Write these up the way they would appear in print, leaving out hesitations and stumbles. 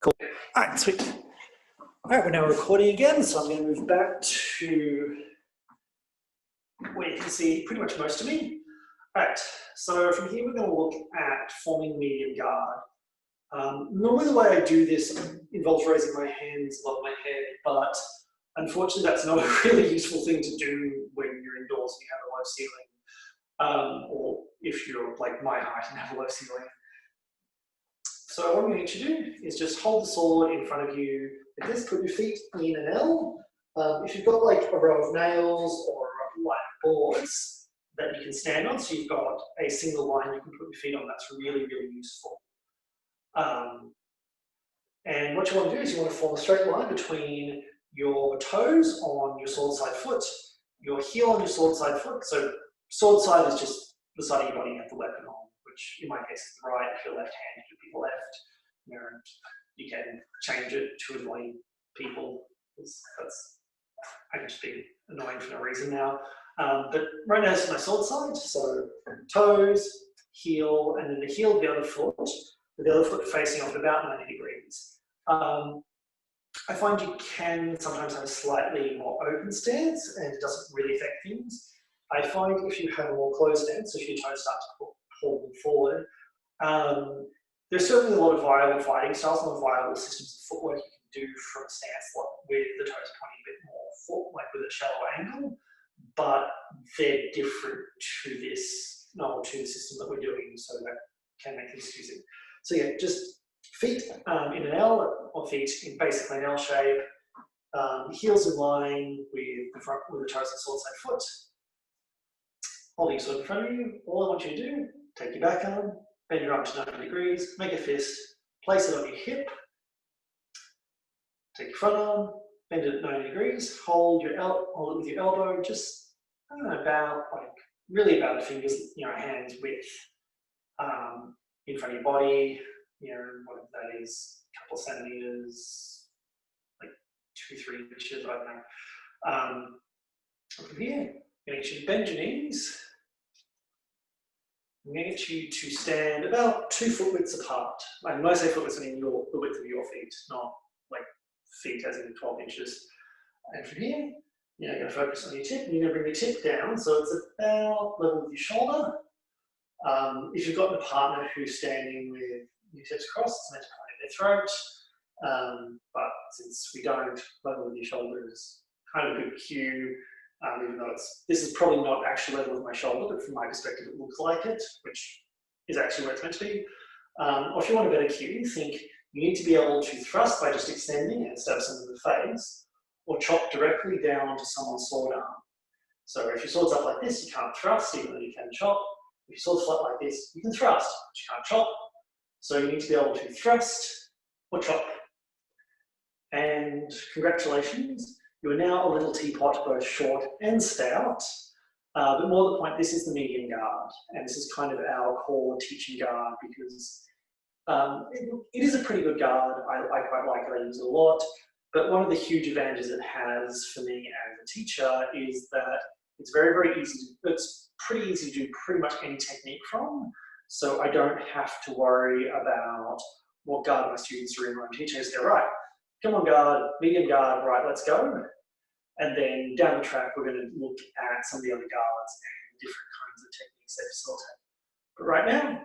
Cool. All right, sweet. All right, we're now recording again, so I'm going to move back to where you can see pretty much most of me. All right, so from here we're going to look at forming medium guard. Normally the way I do this involves raising my hands above my head, but unfortunately that's not a really useful thing to do when you're indoors and you have a low ceiling, or if you're like my height and have a low ceiling. So what I'm going to do is just hold the sword in front of you like this, put your feet in an L. If you've got like a row of nails or like boards that you can stand on, so you've got a single line you can put your feet on, that's really, really useful. And what you want to do is you want to form a straight line between your toes on your sword side foot, your heel on your sword side foot. So sword side is just the side of your body you have the weapon on, which in my case is the right. If you're left-handed, it would be the left. You can change it to annoy people. I'm just being annoying for no reason now. But right now it's my sword side, so toes, heel, and then the heel of the other foot, with the other foot facing off at about 90 degrees. I find you can sometimes have a slightly more open stance and it doesn't really affect things. I find if you have a more closed stance, if your toes start to pull them forward, there's certainly a lot of viable fighting styles, a lot of viable systems of footwork you can do from a stance with the toes pointing a bit more like with a shallow angle, but they're different to this, to the system that we're doing, so that can make things confusing. So yeah, just feet in an L, or feet in basically an L shape, heels in line with the front, with the toes and sword side foot. Holding your sword in front of you, all I want you to do, take your back arm, bend your arm to 90 degrees, make a fist, place it on your hip, take your front arm, bend it at 90 degrees, hold it with your elbow, just about a finger's hand's width in front of your body, whatever that is, a couple of centimeters, like 2-3 inches, I don't know. From here, I'm going to get you to bend your knees. I'm going to get you to stand about 2 foot widths apart. When I say foot widths, I mean the width of your feet, not like feet as in 12 inches. And from here, you're going to focus on your tip, and you're going to bring your tip down so it's about level with your shoulder. If you've got a partner who's standing with your tips crossed, it's meant to point at their throat. But since we don't, level with your shoulder is kind of a good cue. Even though this is probably not actually level with my shoulder, but from my perspective it looks like it, which is actually where it's meant to be. Or if you want a better cue, think you need to be able to thrust by just extending and stab someone in the face, or chop directly down to someone's sword arm. So if your sword's up like this, you can't thrust, even though you can chop. If your sword's flat like this, you can thrust, but you can't chop. So you need to be able to thrust or chop. And congratulations. You are now a little teapot, both short and stout. But more to the point, this is the medium guard. And this is kind of our core teaching guard because it is a pretty good guard. I quite like it, I use it a lot. But one of the huge advantages it has for me as a teacher is that it's very, very easy. It's pretty easy to do pretty much any technique from. So I don't have to worry about what guard my students are in when I'm teaching. I just go, right, come on guard, medium guard, right, let's go. And then down the track, we're going to look at some of the other guards and different kinds of techniques they facilitate. But right now,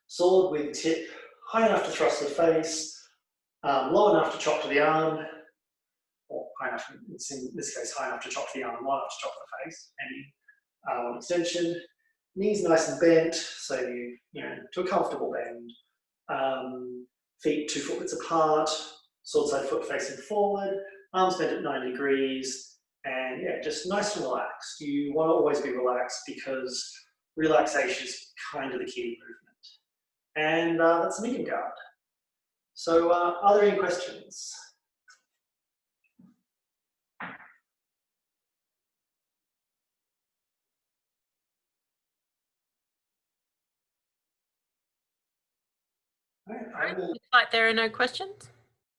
sword with tip high enough to thrust the face, low enough to chop to the arm, or high enough, in this case, high enough to chop to the arm, low enough to chop to the face, and extension. Knees nice and bent, so to a comfortable bend. Feet 2 foot widths apart, sword side foot facing forward, arms bent at 90 degrees, and yeah, just nice and relaxed. You want to always be relaxed because relaxation is kind of the key to movement. And that's the medium guard. So are there any questions? All right, looks like there are no questions.